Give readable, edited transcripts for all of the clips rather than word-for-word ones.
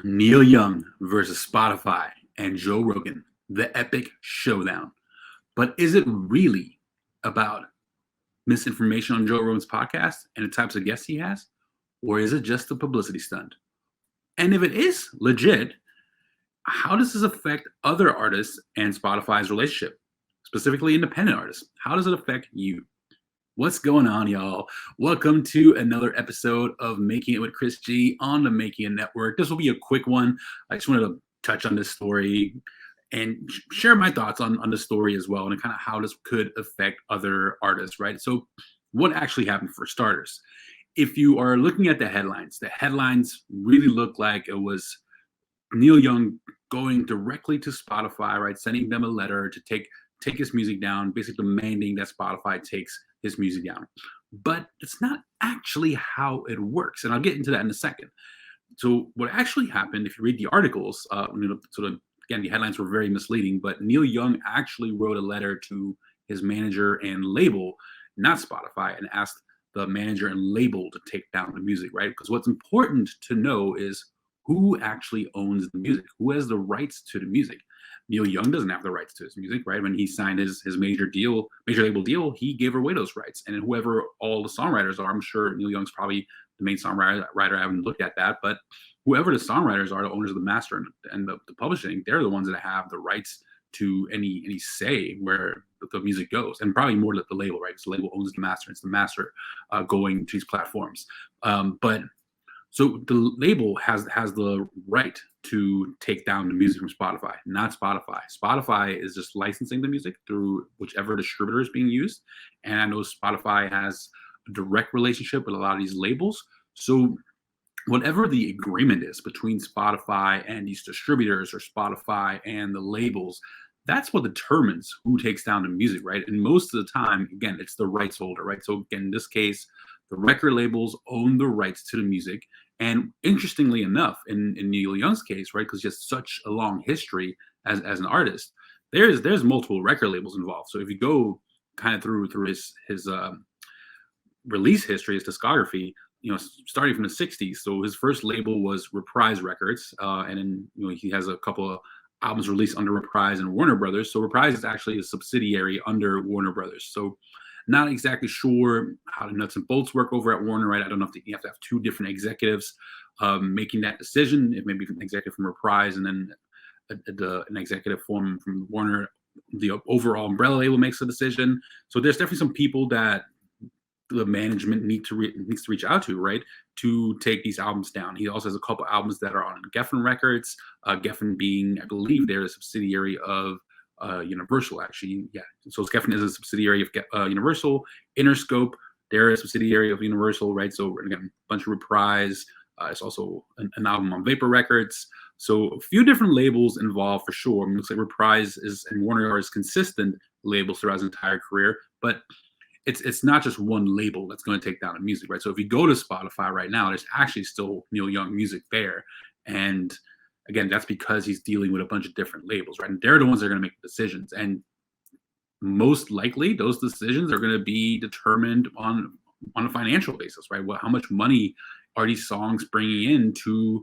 Neil Young versus Spotify and Joe Rogan, the epic showdown. But is it really about misinformation on Joe Rogan's podcast and the types of guests he has? Or is it just a publicity stunt? And if it is legit, how does this affect other artists and Spotify's relationship, specifically independent artists? How does it affect you? What's going on, y'all? Welcome to another episode of Making It with Chris G on the Making It Network. This will be a quick one. I just wanted to touch on this story and share my thoughts on the story as well and kind of how this could affect other artists, right? So what actually happened for starters? If you are looking at the headlines really look like it was Neil Young going directly to Spotify, right? Sending them a letter to take his music down, basically demanding that Spotify takes his music down. But it's not actually how it works, and I'll get into that in a second. So what actually happened, if you read the articles, sort of again, the headlines were very misleading, but Neil Young actually wrote a letter to his manager and label, not Spotify, and asked the manager and label to take down the music, right? Because what's important to know is who actually owns the music, who has the rights to the music. Neil Young doesn't have the rights to his music, right? When he signed his major label deal, he gave away those rights. And whoever all the songwriters are, I'm sure Neil Young's probably the main songwriter. I haven't looked at that, but whoever the songwriters are, the owners of the master and the publishing, they're the ones that have the rights to any say where the music goes, and probably more the label, right? So the label owns the master. It's the master going to these platforms. But so the label has the right to take down the music from Spotify, not Spotify. Spotify is just licensing the music through whichever distributor is being used. And I know Spotify has a direct relationship with a lot of these labels. So whatever the agreement is between Spotify and these distributors or Spotify and the labels, that's what determines who takes down the music, right? And most of the time, again, it's the rights holder, right? So again, in this case, the record labels own the rights to the music. And interestingly enough, in Neil Young's case, right, because he has such a long history as an artist, there's multiple record labels involved. So if you go kind of through his release history, his discography, starting from the 60s. So his first label was Reprise Records. And then, he has a couple of albums released under Reprise and Warner Brothers. So Reprise is actually a subsidiary under Warner Brothers. So not exactly sure how the nuts and bolts work over at Warner, right? I don't know if you have to have two different executives making that decision, if maybe an executive from Reprise and then an executive from Warner, the overall umbrella label makes a decision. So there's definitely some people that the management needs to reach out to, right, to take these albums down. He also has a couple albums that are on Geffen Records. Geffen being, I believe, they're a subsidiary of Universal, actually. Yeah. So Geffen is a subsidiary of Universal. Interscope, they're a subsidiary of Universal, right? So again, a bunch of Reprise. It's also an album on Vapor Records. So a few different labels involved for sure. I mean, it looks like Reprise and Warner are his consistent labels throughout his entire career, but it's not just one label that's going to take down the music, right? So if you go to Spotify right now, there's actually still Neil Young music there. And again, that's because he's dealing with a bunch of different labels, right? And they're the ones that are going to make the decisions. And most likely those decisions are going to be determined on a financial basis, right? Well, how much money are these songs bringing in to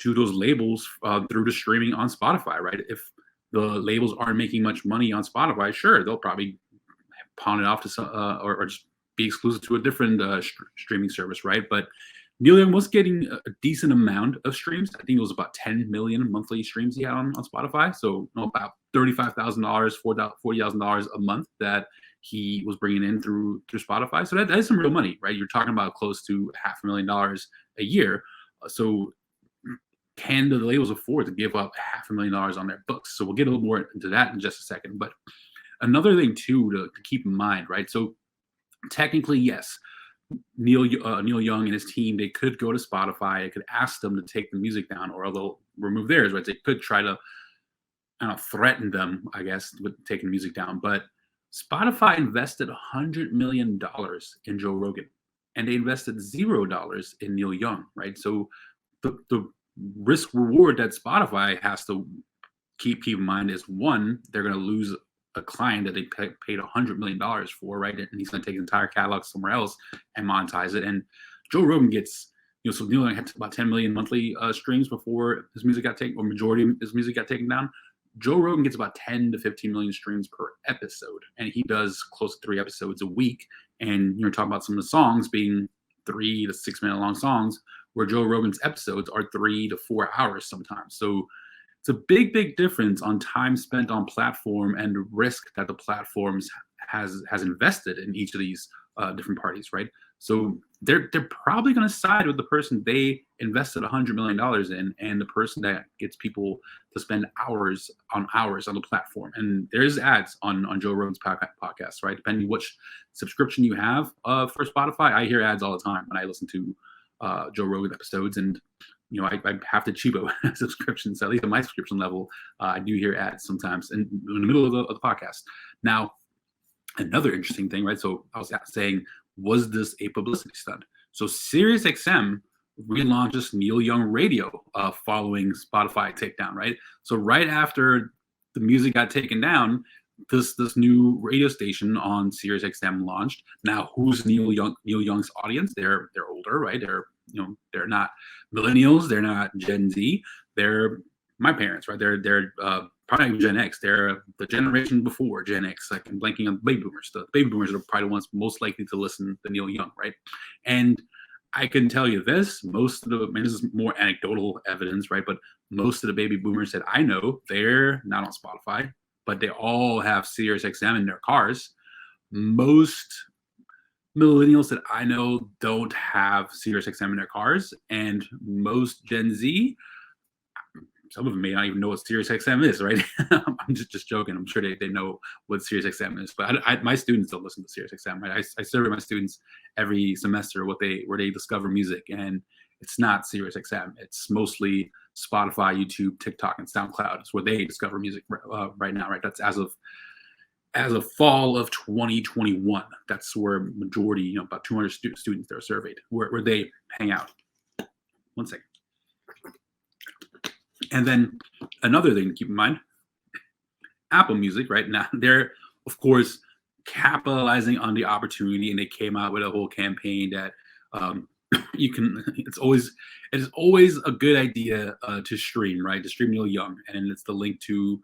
those labels through the streaming on Spotify, right? If the labels aren't making much money on Spotify, sure, they'll probably pawn it off to some, or just be exclusive to a different streaming service, right? But Neil Young was getting a decent amount of streams. I think it was about 10 million monthly streams he had on Spotify. So about $35,000, $40,000 a month that he was bringing in through Spotify. So that is some real money, right? You're talking about close to $500,000 a year. So can the labels afford to give up $500,000 on their books? So we'll get a little more into that in just a second. But another thing too to keep in mind, right? So technically, yes, Neil Young and his team, they could go to Spotify, they could ask them to take the music down, or they'll remove theirs, right? They could try to threaten them, I guess, with taking music down. But Spotify invested $100 million in Joe Rogan, and they invested $0 in Neil Young, right? So the risk reward that Spotify has to keep in mind is, one, they're going to lose a client that they paid $100 million for, right? And he's going to take his entire catalog somewhere else and monetize it. And Joe Rogan gets, so Neil Young had about 10 million monthly streams before his music got taken, or majority of his music got taken down. Joe Rogan gets about 10 to 15 million streams per episode, and he does close to 3 episodes a week. And you're talking about some of the songs being 3 to 6 minute long songs, where Joe Rogan's episodes are 3 to 4 hours sometimes. So it's a big difference on time spent on platform and the risk that the platforms has invested in each of these different parties, right? So they're probably going to side with the person they invested $100 million in, and the person that gets people to spend hours on the platform. And there's ads on Joe Rogan's podcast, right? Depending which subscription you have for Spotify, I hear ads all the time when I listen to Joe Rogan episodes, and I have to cheapo subscriptions. So at least at my subscription level, I do hear ads sometimes in the middle of the podcast. Now, another interesting thing, right? So I was saying, was this a publicity stunt? So SiriusXM relaunches Neil Young Radio following Spotify takedown, right? So right after the music got taken down, this new radio station on SiriusXM launched. Now, who's Neil Young's audience? They're older, right? They're not millennials. They're not Gen Z. They're my parents, right? They're probably not even Gen X. They're the generation before Gen X. Like, I'm blanking on baby boomers. The baby boomers are probably the ones most likely to listen to Neil Young, right? And I can tell you this: this is more anecdotal evidence, right? But most of the baby boomers that I know, they're not on Spotify, but they all have SiriusXM in their cars. Most millennials that I know don't have SiriusXM in their cars, and most Gen Z, some of them may not even know what SiriusXM is, right? I'm just joking. I'm sure they know what SiriusXM is, but my students don't listen to SiriusXM. Right? I survey my students every semester where they discover music, and it's not SiriusXM. It's mostly Spotify, YouTube, TikTok, and SoundCloud. It's where they discover music right now, right? That's as of fall of 2021. That's where majority, about 200 students that are surveyed, where they hang out. One second. And then another thing to keep in mind, Apple Music, right now, they're, of course, capitalizing on the opportunity, and they came out with a whole campaign that it's always a good idea to stream, right? To stream Neil Young, and it's the link to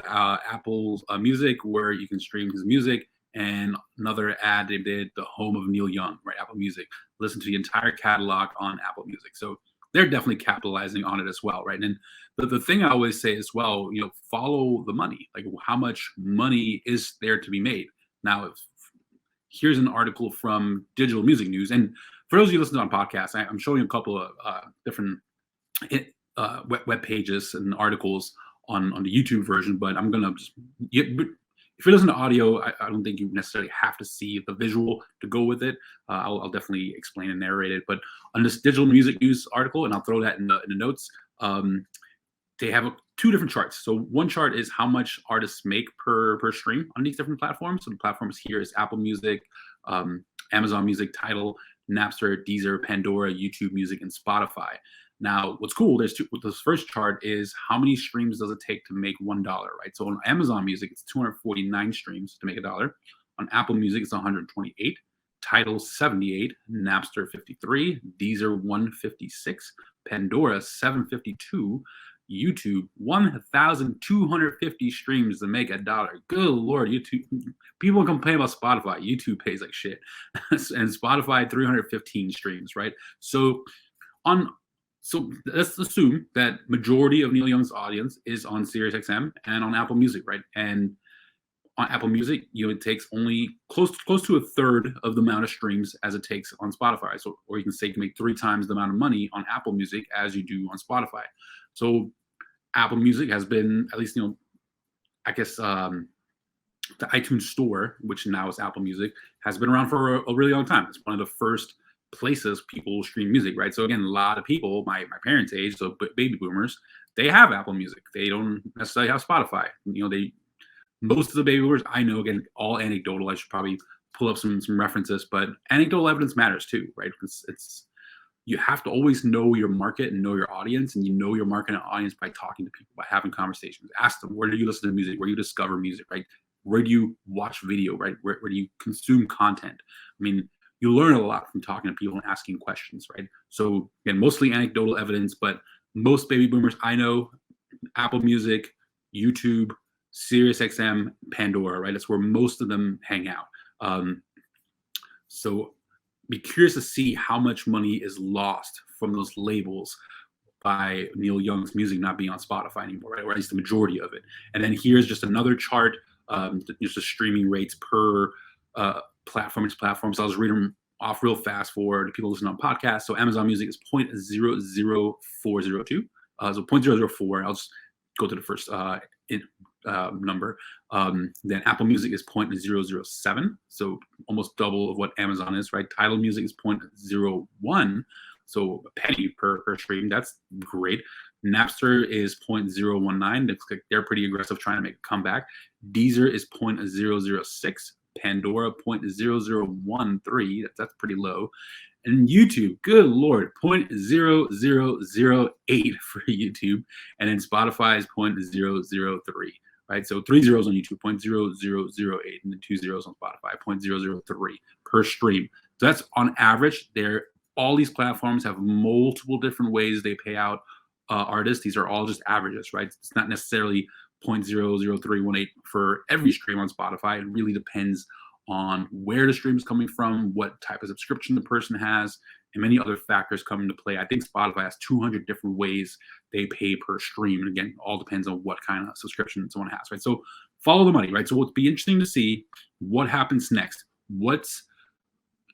Apple Music, where you can stream his music. And another ad they did, the home of Neil Young, right? Apple Music. Listen to the entire catalog on Apple Music. So they're definitely capitalizing on it as well, right? And the thing I always say as well, follow the money. Like, how much money is there to be made? Now, here's an article from Digital Music News. And for those of you listening on podcasts, I'm showing you a couple of different web pages and articles on the YouTube version, but I'm going to just... If you listen to audio, I don't think you necessarily have to see the visual to go with it. I'll definitely explain and narrate it. But on this Digital Music News article, and I'll throw that in the notes, they have two different charts. So one chart is how much artists make per stream on these different platforms. So the platforms here is Apple Music, Amazon Music, Tidal, Napster, Deezer, Pandora, YouTube Music, and Spotify. Now, what's cool, this first chart is how many streams does it take to make $1, right? So on Amazon Music, it's 249 streams to make $1. On Apple Music, it's 128. Tidal, 78. Napster, 53. Deezer, 156. Pandora, 752. YouTube, 1,250 streams to make $1. Good Lord, YouTube. People complain about Spotify. YouTube pays like shit. And Spotify, 315 streams, right? So let's assume that majority of Neil Young's audience is on SiriusXM and on Apple Music, right? And on Apple Music, it takes only close to a third of the amount of streams as it takes on Spotify. So, or you can say you can make 3 times the amount of money on Apple Music as you do on Spotify. So Apple Music has been, at least, I guess the iTunes Store, which now is Apple Music, has been around for a really long time. It's one of the first places people stream music, right? So again, a lot of people, my parents' age, so baby boomers, they have Apple Music. They don't necessarily have Spotify. Most of the baby boomers I know, again, all anecdotal. I should probably pull up some references, but anecdotal evidence matters too, right? It's you have to always know your market and know your audience, and your market and audience by talking to people, by having conversations. Ask them, where do you listen to music? Where do you discover music, right? Where do you watch video, right? Where do you consume content? I mean, you learn a lot from talking to people and asking questions, right? So again, mostly anecdotal evidence, but most baby boomers I know, Apple Music, YouTube, SiriusXM, Pandora, right? That's where most of them hang out. So be curious to see how much money is lost from those labels by Neil Young's music not being on Spotify anymore, right? Or at least the majority of it. And then here's just another chart, just the streaming rates per platform to platform. So I'll just read them off real fast for the people listening on podcasts. So Amazon Music is 0.00402. So 0.004. I'll just go to the first number. Then Apple Music is 0.007. So almost double of what Amazon is, right? Tidal Music is 0.01. So a penny per stream. That's great. Napster is 0.019. Looks like they're pretty aggressive trying to make a comeback. Deezer is 0.006. Pandora 0.0013. That's pretty low. And YouTube, good Lord, 0.0008 for YouTube. And then Spotify is 0.003. Right, so 3 zeros on YouTube, 0.0008, and then 2 zeros on Spotify, 0.003 per stream. So that's on average. All these platforms have multiple different ways they pay out artists. These are all just averages, right? It's not necessarily 0.00318 for every stream on Spotify. It really depends on where the stream is coming from, what type of subscription the person has, and many other factors come into play. I think Spotify has 200 different ways they pay per stream. And again, all depends on what kind of subscription someone has, right? So follow the money, right? So it'll be interesting to see what happens next.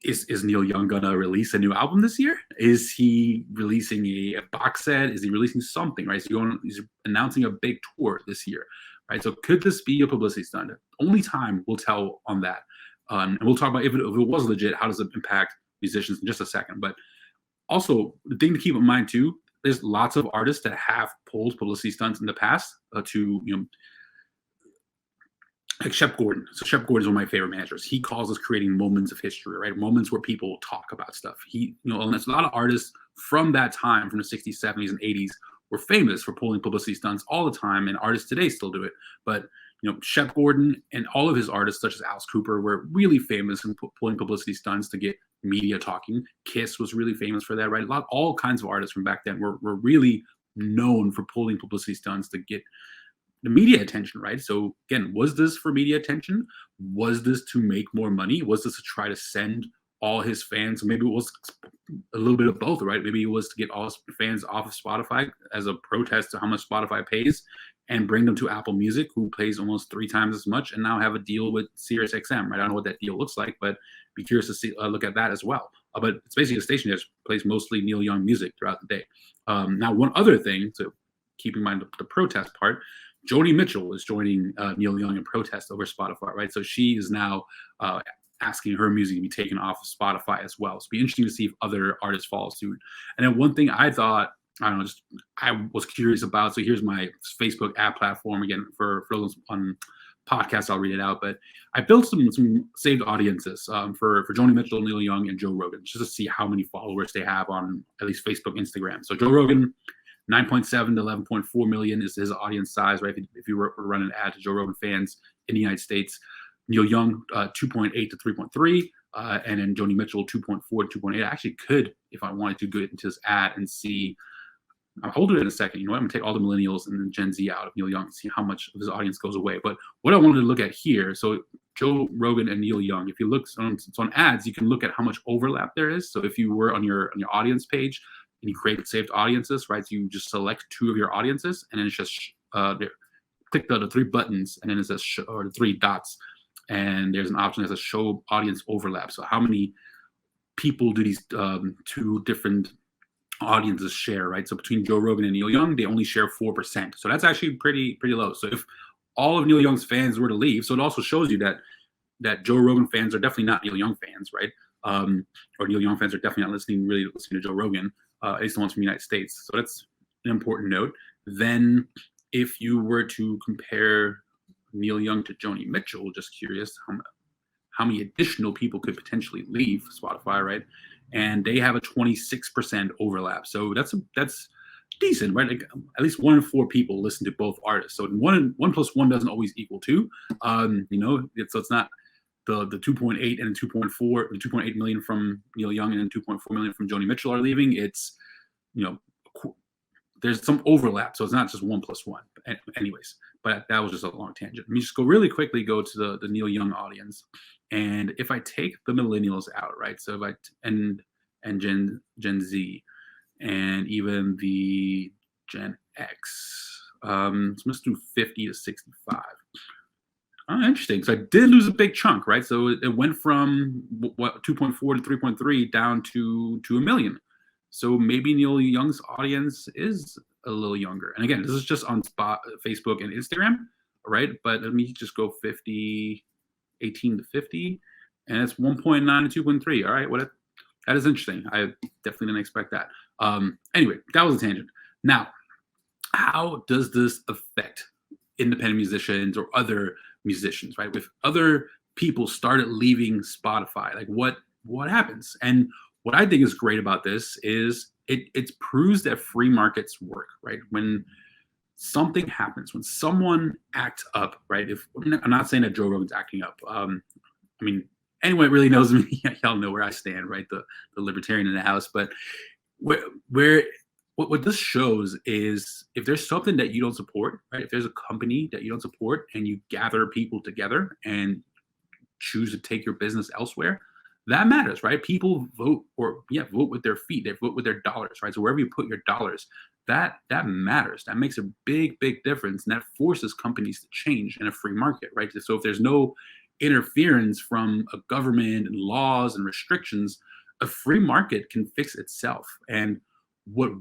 Is Neil Young gonna release a new album this year? Is he releasing a box set? Is he releasing something, right? So he's announcing a big tour this year, right? So could this be a publicity stunt? Only time will tell on that. And we'll talk about if it was legit, how does it impact musicians in just a second. But also, the thing to keep in mind too, there's lots of artists that have pulled publicity stunts in the past like Shep Gordon. So Shep Gordon is one of my favorite managers. He calls us creating moments of history, right? Moments where people talk about stuff. And there's a lot of artists from that time, from the 60s, 70s, and 80s, were famous for pulling publicity stunts all the time, and artists today still do it. But Shep Gordon and all of his artists, such as Alice Cooper, were really famous in pulling publicity stunts to get media talking. Kiss was really famous for that, right? All kinds of artists from back then were really known for pulling publicity stunts to get the media attention, right? So again, was this for media attention? Was this to make more money? Was this to try to send all his fans? Maybe it was a little bit of both, right? Maybe it was to get all his fans off of Spotify as a protest to how much Spotify pays and bring them to Apple Music, who pays almost 3 times as much, and now have a deal with SiriusXM, right? I don't know what that deal looks like, but be curious to see look at that as well. But it's basically a station that plays mostly Neil Young music throughout the day. Now, one other thing to keep in mind the protest part, Joni Mitchell is joining Neil Young in protest over Spotify, right? So she is now asking her music to be taken off of Spotify as well. So it'll be interesting to see if other artists follow suit. And then one thing I was curious about. So here's my Facebook ad platform again for those on podcasts. I'll read it out, but I built some saved audiences for Joni Mitchell, Neil Young, and Joe Rogan, just to see how many followers they have on at least Facebook, Instagram. So Joe Rogan, 9.7 to 11.4 million is his audience size, right? If you were running an ad to Joe Rogan fans in the United States. Neil Young, 2.8 to 3.3, and then Joni Mitchell, 2.4 to 2.8. I actually could, if I wanted to, go into this ad and see. I'll do it in a second. I'm going to take all the millennials and then Gen Z out of Neil Young and see how much of his audience goes away. But what I wanted to look at here, so Joe Rogan and Neil Young, if you look on ads, you can look at how much overlap there is. So if you were on your audience page, and you create saved audiences, right? So you just select 2 of your audiences, and then it's just click the 3 buttons, and then it says or the 3 dots, and there's an option that says show audience overlap. So how many people do these 2 different audiences share, right? So between Joe Rogan and Neil Young, they only share 4%. So that's actually pretty low. So if all of Neil Young's fans were to leave, so it also shows you that Joe Rogan fans are definitely not Neil Young fans, right? Or Neil Young fans are definitely not listening to Joe Rogan. At least the ones from the United States. So that's an important note. Then if you were to compare Neil Young to Joni Mitchell, just curious how many additional people could potentially leave Spotify, right? And they have a 26% overlap. So that's decent, right? Like at least 1 in 4 people listen to both artists. So 1 plus 1 doesn't always equal 2. So it's not the 2.8 and 2.4, the 2.8 million from Neil Young and 2.4 million from Joni Mitchell are leaving. It's, there's some overlap, so it's not just 1 + 1. Anyways, but that was just a long tangent. Let me just go really quickly, go to the Neil Young audience, and if I take the millennials out, right? So if and Gen Z, and even the Gen X, so let's do 50 to 65. Oh, interesting. So I did lose a big chunk, right? So it went from 2.4 to 3.3 down to a million. So maybe Neil Young's audience is a little younger. And again, this is just on Facebook and Instagram, right? But let me just go 18 to 50, and it's 1.9 to 2.3. All right, that is interesting. I definitely didn't expect that. Anyway, that was a tangent. Now, how does this affect independent musicians or other musicians, right? If other people started leaving Spotify, like what happens? And what I think is great about this is it proves that free markets work, right? When something happens, when someone acts up, right? I'm not saying that Joe Rogan's acting up. I mean, anyone that really knows me, y'all know where I stand, right? The libertarian in the house. But what this shows is if there's something that you don't support, right? If there's a company that you don't support and you gather people together and choose to take your business elsewhere, that matters, right? People vote vote with their feet. They vote with their dollars, right? So wherever you put your dollars, that matters. That makes a big difference, and that forces companies to change in a free market, right? So if there's no interference from a government and laws and restrictions, a free market can fix itself. And what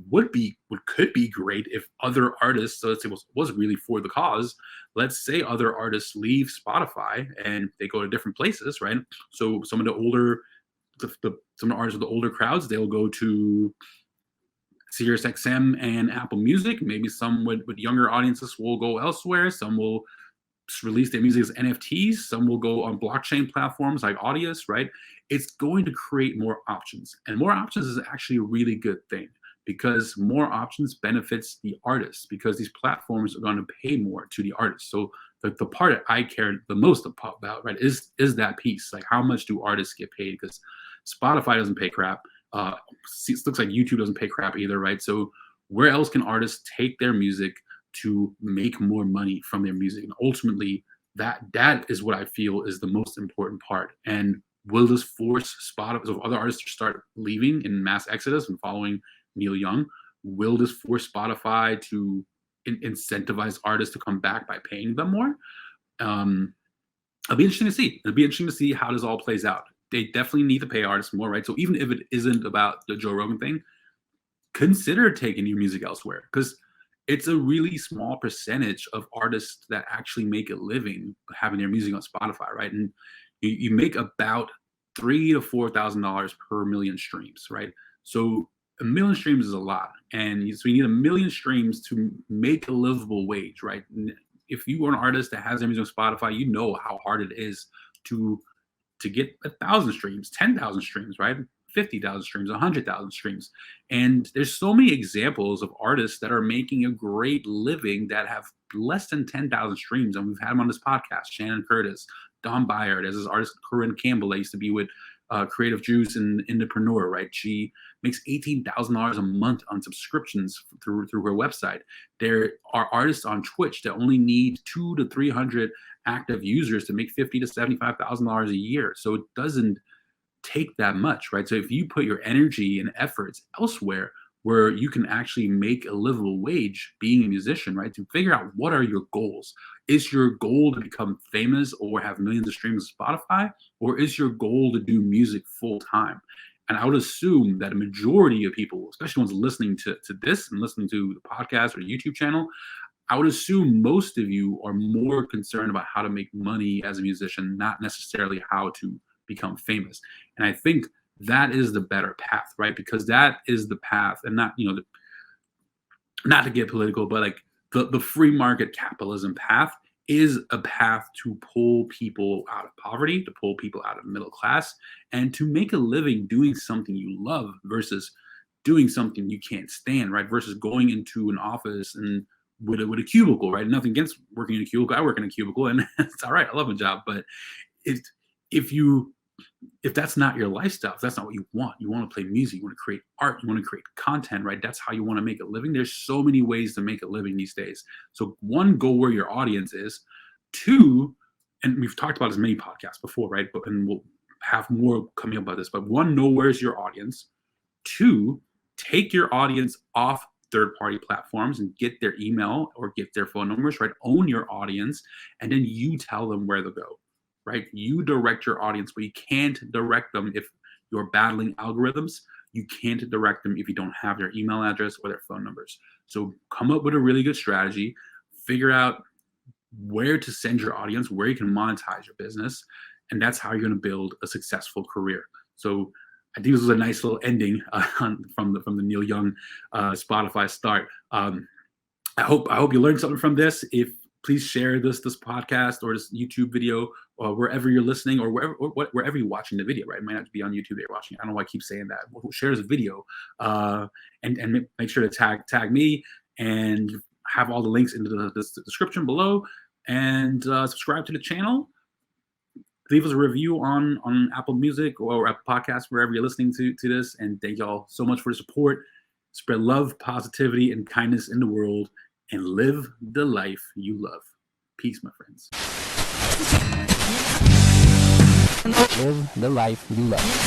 could be great if other artists, so let's say was really for the cause, let's say other artists leave Spotify and they go to different places, right? So some of the older, some of the artists with the older crowds, they'll go to Sirius XM and Apple Music. Maybe some with younger audiences will go elsewhere. Some will release their music as NFTs. Some will go on blockchain platforms like Audius, right? It's going to create more options, and more options is actually a really good thing, because more options benefits the artists, because these platforms are going to pay more to the artists. So the part that I care the most about, right, is that piece. Like, how much do artists get paid? Because Spotify doesn't pay crap. It looks like YouTube doesn't pay crap either, right? So where else can artists take their music to make more money from their music? And ultimately, that is what I feel is the most important part. And will this force Spotify, so other artists to start leaving in mass exodus and following Neil Young? Will this force Spotify to incentivize artists to come back by paying them more? It'll be interesting to see. It'll be interesting to see how this all plays out. They definitely need to pay artists more, right? So even if it isn't about the Joe Rogan thing, consider taking your music elsewhere, because it's a really small percentage of artists that actually make a living having their music on Spotify, right? And you make about $3,000 to $4,000 per million streams, right? So a million streams is a lot, and so you need a million streams to make a livable wage, right? And if you are an artist that has their music on Spotify, you know how hard it is to get 1,000 streams, 10,000 streams, right? 50,000 streams, 100,000 streams. And there's so many examples of artists that are making a great living that have less than 10,000 streams. And we've had them on this podcast: Shannon Curtis, Don Byard, as this artist Corinne Campbell that used to be with Creative Juice and Indepreneur, right? She makes $18,000 a month on subscriptions through her website. There are artists on Twitch that only need 200 to 300 active users to make $50,000 to $75,000 a year. So it doesn't take that much, right? So if you put your energy and efforts elsewhere where you can actually make a livable wage being a musician, right? To figure out what are your goals. Is your goal to become famous or have millions of streams on Spotify? Or is your goal to do music full time? And I would assume that a majority of people, especially ones listening to this and listening to the podcast or the YouTube channel, I would assume most of you are more concerned about how to make money as a musician, not necessarily how to become famous. And I think that is the better path, right? Because that is the path, and not, not to get political, but like the free market capitalism path is a path to pull people out of poverty, to pull people out of middle class, and to make a living doing something you love versus doing something you can't stand, right? Versus going into an office and with a cubicle, right? Nothing against working in a cubicle. I work in a cubicle and it's all right. I love my job, but if that's not your lifestyle, if that's not what you want to play music, you want to create art, you want to create content, right? That's how you want to make a living. There's so many ways to make a living these days. So one, go where your audience is. Two, and we've talked about this many podcasts before, right? And we'll have more coming up about this, but one, know where's your audience. Two, take your audience off third-party platforms and get their email or get their phone numbers, right? Own your audience, and then you tell them where to go, right? You direct your audience, but you can't direct them if you're battling algorithms. You can't direct them if you don't have their email address or their phone numbers. So come up with a really good strategy, figure out where to send your audience, where you can monetize your business, and that's how you're going to build a successful career. So I think this was a nice little ending from the Neil Young Spotify start. I hope you learned something from this. If please share this podcast or this YouTube video wherever you're listening or wherever you're watching the video. Right, it might not be on YouTube that you're watching. I don't know why I keep saying that. Share this video and make sure to tag me, and have all the links into the description below, and subscribe to the channel. Leave us a review on Apple Music or Apple Podcasts, wherever you're listening to this. And thank y'all so much for the support. Spread love, positivity, and kindness in the world, and live the life you love. Peace, my friends. Live the life you love.